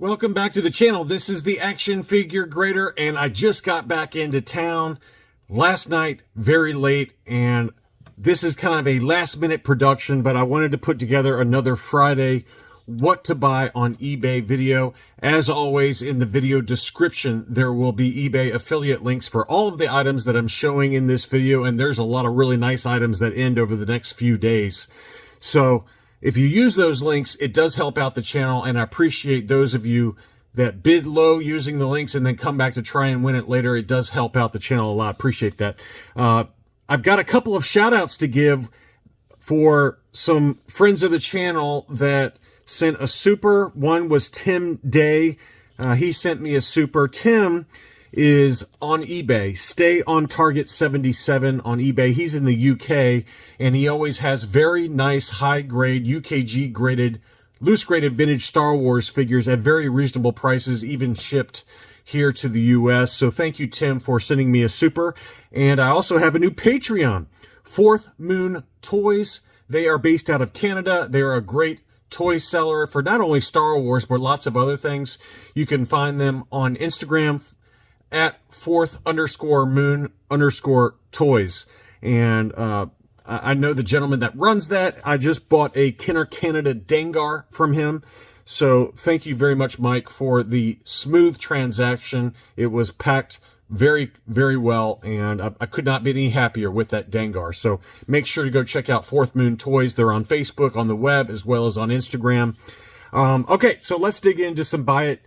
Welcome back to the channel. This is the Action Figure Grader, and I just got back into town last night, very late, and this is kind of a last-minute production, but I wanted to put together another Friday what to buy on eBay video. As always, in the video description, there will be eBay affiliate links for all of the items that I'm showing in this video, and there's a lot of really nice items that end over the next few days. So if you use those links, it does help out the channel, and I appreciate those of you that bid low using the links and then come back to try and win it later. It does help out the channel a lot. Appreciate that. I've got a couple of shout outs to give for some friends of the channel that sent a super. One was Tim Day. He sent me a super. Tim is on eBay. Stay on Target 77 on eBay. He's in the UK, and he always has very nice high-grade UKG graded, loose-graded vintage Star Wars figures at very reasonable prices, even shipped here to the US. So thank you, Tim, for sending me a super. And I also have a new Patreon, Fourth Moon Toys. They are based out of Canada. They are a great toy seller for not only Star Wars, but lots of other things. You can find them on Instagram at _fourth_moon_toys. And I know the gentleman that runs that. I just bought a Kenner Canada Dengar from him. So thank you very much, Mike, for the smooth transaction. It was packed very, very well, and I could not be any happier with that Dengar. So make sure to go check out Fourth Moon Toys. They're on Facebook, on the web, as well as on Instagram. Okay, so let's dig into some buy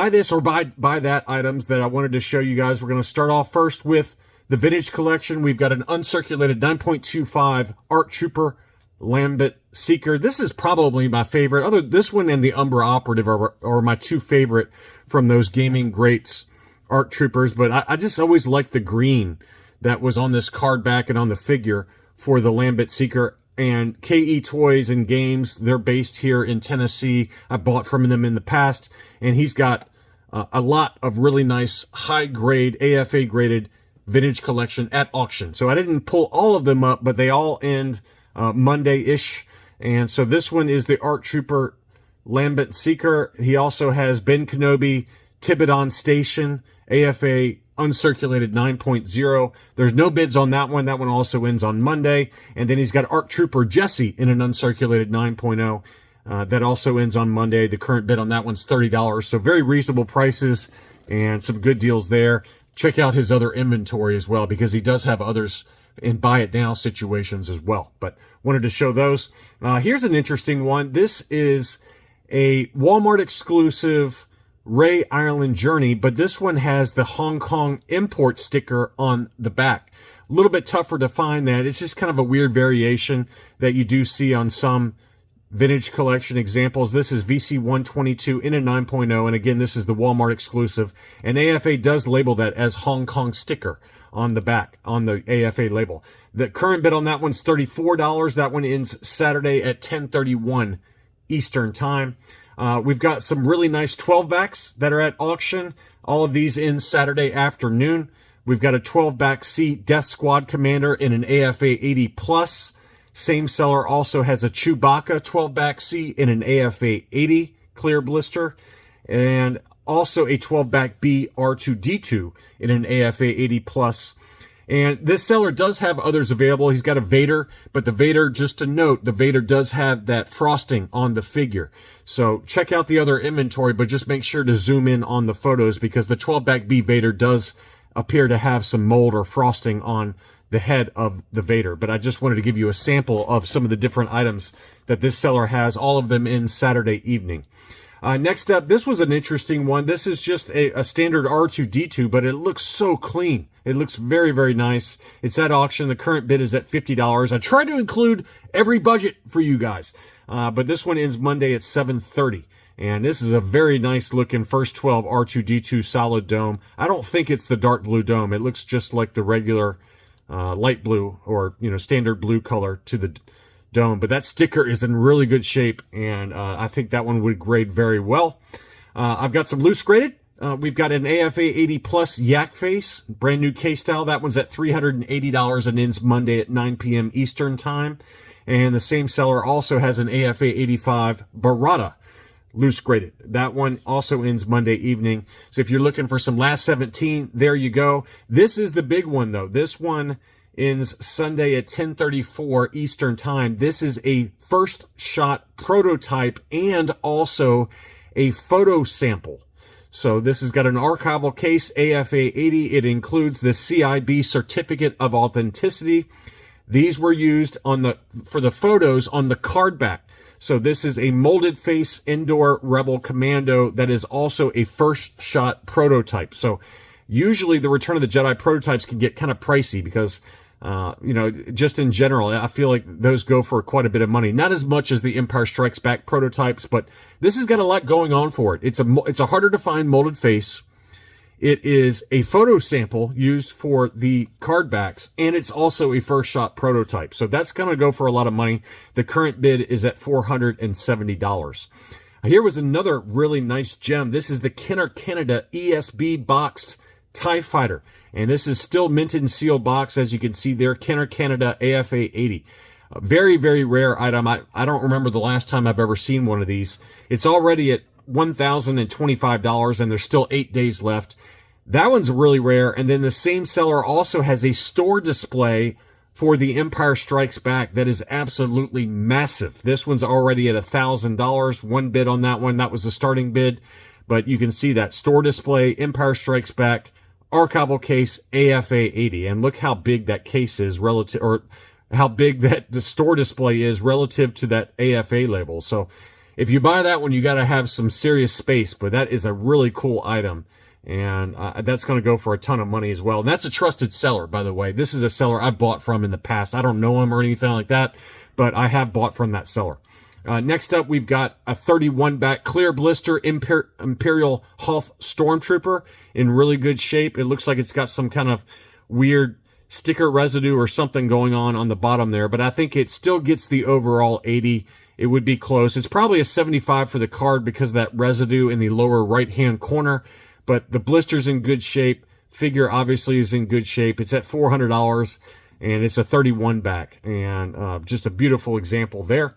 this or buy that items that I wanted to show you guys. We're going to start off first with the vintage collection. We've got an uncirculated 9.25 ARC Trooper Lambent Seeker. This is probably my favorite. This one and the Umbra Operative are my two favorite from those gaming greats ARC Troopers, but I just always liked the green that was on this card back and on the figure for the Lambent Seeker. And KE Toys and Games, they're based here in Tennessee. I've bought from them in the past, and he's got a lot of really nice high-grade, AFA-graded vintage collection at auction. So I didn't pull all of them up, but they all end Monday-ish. And so this one is the ARC Trooper Lambent Seeker. He also has Ben Kenobi, Tibidon Station, AFA uncirculated 9.0. There's no bids on that one. That one also ends on Monday. And then he's got ARC Trooper Jesse in an uncirculated 9.0. That also ends on Monday. The current bid on that one's $30. So very reasonable prices and some good deals there. Check out his other inventory as well, because he does have others in buy it now situations as well. But wanted to show those. Here's an interesting one. This is a Walmart exclusive Ray Ireland Journey, but this one has the Hong Kong import sticker on the back. A little bit tougher to find that. It's just kind of a weird variation that you do see on some vintage collection examples. This is VC122 in a 9.0, and again, this is the Walmart exclusive, and AFA does label that as Hong Kong sticker on the back, on the AFA label. The current bid on that one's $34. That one ends Saturday at 10:31 Eastern Time. We've got some really nice 12-backs that are at auction. All of these in Saturday afternoon. We've got a 12-back C Death Squad Commander in an AFA 80+. Same seller also has a Chewbacca 12-back C in an AFA 80 clear blister. And also a 12-back B R2-D2 in an AFA 80+. And this seller does have others available. He's got a Vader, but the Vader, just to note, the Vader does have that frosting on the figure. So check out the other inventory, but just make sure to zoom in on the photos, because the 12-back B Vader does appear to have some mold or frosting on the head of the Vader. But I just wanted to give you a sample of some of the different items that this seller has, all of them in Saturday evening. Next up, this was an interesting one. This is just a standard R2-D2, but it looks so clean. It looks very, very nice. It's at auction. The current bid is at $50. I try to include every budget for you guys, but this one ends Monday at 7:30. And this is a very nice looking first 12 R2-D2 solid dome. I don't think it's the dark blue dome. It looks just like the regular light blue or, standard blue color to the dome, but that sticker is in really good shape, and I think that one would grade very well. I've got some loose graded. We've got an AFA 80+ Yak Face, brand new case style. That one's at $380 and ends Monday at 9 p.m. Eastern Time. And the same seller also has an AFA 85 Barada loose graded. That one also ends Monday evening. So if you're looking for some last 17, there you go. This is the big one though. This one ends Sunday at 10:34 Eastern time. This is a first shot prototype and also a photo sample. So this has got an archival case, AFA 80. It includes the CIB Certificate of Authenticity. These were used for the photos on the card back. So this is a molded face Indoor Rebel Commando that is also a first shot prototype. So usually the Return of the Jedi prototypes can get kind of pricey because, just in general, I feel like those go for quite a bit of money. Not as much as the Empire Strikes Back prototypes, but this has got a lot going on for it. It's a harder to find molded face. It is a photo sample used for the card backs, and it's also a first shot prototype. So that's going to go for a lot of money. The current bid is at $470. Here was another really nice gem. This is the Kenner Canada ESB boxed TIE Fighter. And this is still mint and sealed box, as you can see there, Kenner Canada AFA 80. A very, very rare item. I don't remember the last time I've ever seen one of these. It's already at $1,025, and there's still 8 days left. That one's really rare. And then the same seller also has a store display for the Empire Strikes Back that is absolutely massive. This one's already at $1,000. One bid on that one. That was the starting bid. But you can see that store display, Empire Strikes Back, archival case, AFA 80. And look how big that case is relative, or how big that the store display is relative to that AFA label. So if you buy that one, you got to have some serious space, but that is a really cool item. And that's going to go for a ton of money as well. And that's a trusted seller, by the way. This is a seller I've bought from in the past. I don't know him or anything like that, but I have bought from that seller. Next up, we've got a 31 back clear blister Imperial Hoth Stormtrooper in really good shape. It looks like it's got some kind of weird sticker residue or something going on the bottom there, but I think it still gets the overall 80. It would be close. It's probably a 75 for the card because of that residue in the lower right-hand corner, but the blister's in good shape. Figure obviously is in good shape. It's at $400, and it's a 31 back, and just a beautiful example there.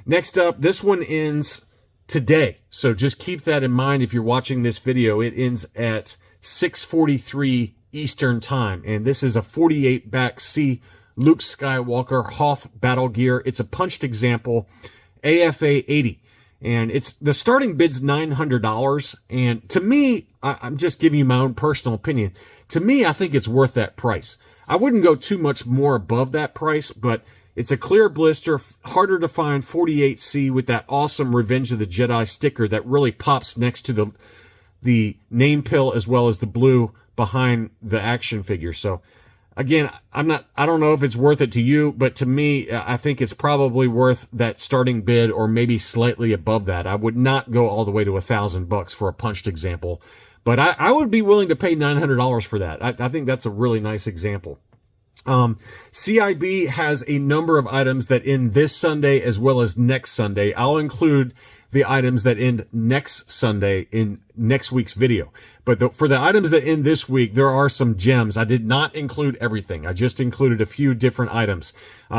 Next up, this one ends today, so just keep that in mind if you're watching this video. It ends at 6:43 Eastern time, and this is a 48 back C Luke Skywalker Hoth battle gear. It's a punched example, AFA 80, and it's the starting bid's $900. And to me, I'm just giving you my own personal opinion. To me, I think it's worth that price. I wouldn't go too much more above that price, but it's a clear blister, harder to find 48C with that awesome Revenge of the Jedi sticker that really pops next to the name pill as well as the blue behind the action figure. So again, I don't know if it's worth it to you, but to me, I think it's probably worth that starting bid or maybe slightly above that. I would not go all the way to $1,000 for a punched example, but I would be willing to pay $900 for that. I think that's a really nice example. CIB has a number of items that end this Sunday as well as next Sunday. I'll include the items that end next Sunday in next week's video. But for the items that end this week, there are some gems. I did not include everything. I just included a few different items.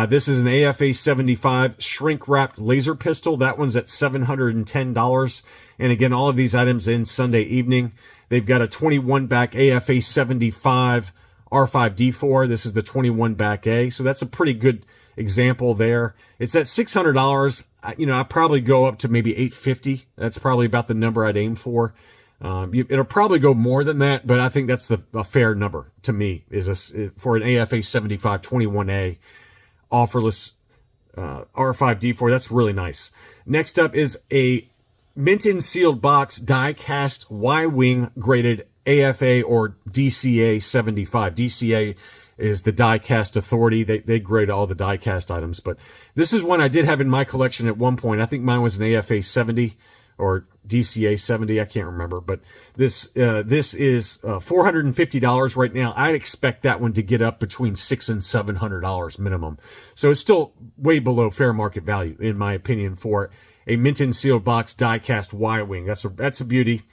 This is an AFA 75 shrink-wrapped laser pistol. That one's at $710. And again, all of these items end Sunday evening. They've got a 21 back AFA 75 R5D4. This is the 21 back A. So that's a pretty good example there. It's at $600. I probably go up to maybe $850. That's probably about the number I'd aim for. It'll probably go more than that, but I think that's a fair number to me for an AFA 75 21A offerless R5D4. That's really nice. Next up is a mint and sealed box die cast Y-wing graded AFA or DCA 75. DCA is the die cast authority. They grade all the die cast items, but this is one I did have in my collection at one point. I think mine was an AFA 70 or DCA 70. I can't remember, but this is $450 right now. I expect that one to get up between $600 and $700 minimum. So it's still way below fair market value, in my opinion, for a mint and sealed box die cast Y-wing. That's a beauty.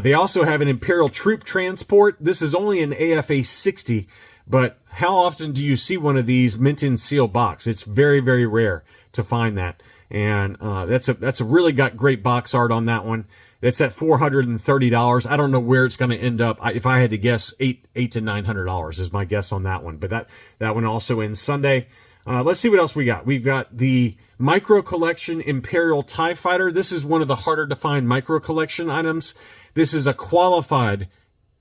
They also have an Imperial Troop Transport. This is only an AFA 60, but how often do you see one of these mint and seal box? It's very, very rare to find that. And that's a really got great box art on that one. It's at $430. I don't know where it's going to end up. If I had to guess, $800 to $900 is my guess on that one. But that one also ends Sunday. Let's see what else we got. We've got the Micro Collection Imperial TIE Fighter. This is one of the harder to find Micro Collection items. This is a qualified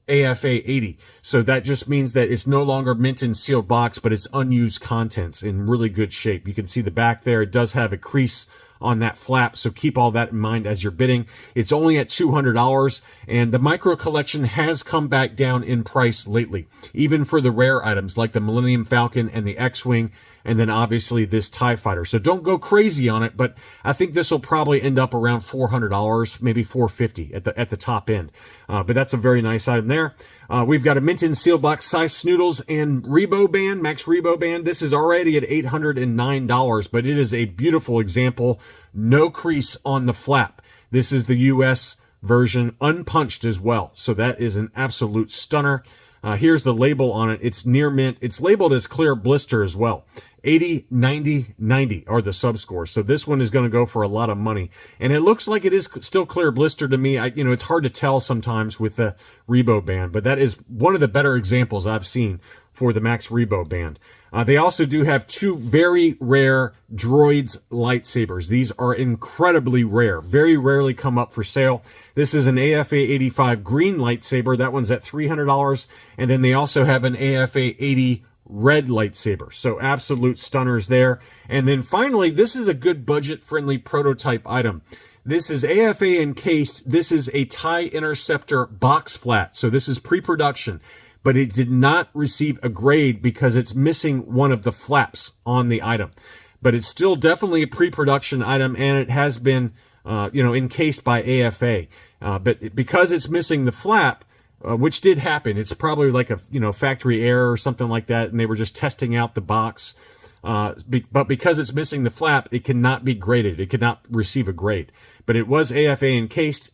AFA 80. So that just means that it's no longer mint in sealed box, but it's unused contents in really good shape. You can see the back there. It does have a crease on that flap, so keep all that in mind as you're bidding. It's only at $200, and the Micro Collection has come back down in price lately, even for the rare items like the Millennium Falcon and the X-Wing, and then obviously this TIE Fighter. So don't go crazy on it, but I think this will probably end up around $400, maybe $450 at the top end. But that's a very nice item there. We've got a mint in seal box size Snoodles and Rebo Band, Max Rebo Band. This is already at $809, but it is a beautiful example. No crease on the flap. This is the US version, unpunched as well. So that is an absolute stunner. Here's the label on it. It's near mint. It's labeled as clear blister as well. 80, 90, 90 are the subscores. So this one is going to go for a lot of money. And it looks like it is still clear blister to me. It's hard to tell sometimes with the Rebo Band, but that is one of the better examples I've seen for the Max Rebo Band. They also do have two very rare droids lightsabers. These are incredibly rare, very rarely come up for sale. This is an AFA 85 green lightsaber. That one's at $300. And then they also have an AFA 80 red lightsaber. So absolute stunners there. And then finally, this is a good budget-friendly prototype item. This is AFA encased. This is a TIE Interceptor box flat. So this is pre-production, but it did not receive a grade because it's missing one of the flaps on the item. But it's still definitely a pre-production item, and it has been, encased by AFA. But because it's missing the flap, which did happen, it's probably like a, factory error or something like that, and they were just testing out the box. But because it's missing the flap, it cannot be graded. It cannot receive a grade. But it was AFA encased.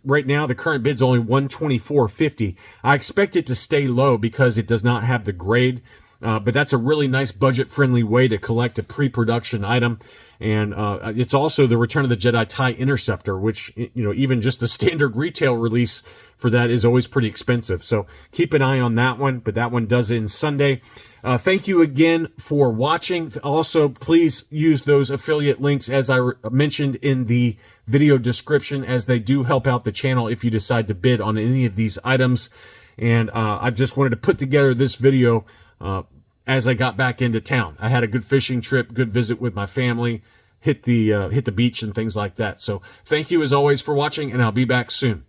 Right now, the current bid's only $124.50. I expect it to stay low because it does not have the grade. But that's a really nice budget-friendly way to collect a pre-production item. And it's also the Return of the Jedi TIE Interceptor, which, even just the standard retail release for that is always pretty expensive. So keep an eye on that one, but that one does end Sunday. Thank you again for watching. Also, please use those affiliate links, as I mentioned in the video description, as they do help out the channel if you decide to bid on any of these items. And I just wanted to put together this video as I got back into town. I had a good fishing trip, good visit with my family, hit the beach and things like that. So thank you as always for watching, and I'll be back soon.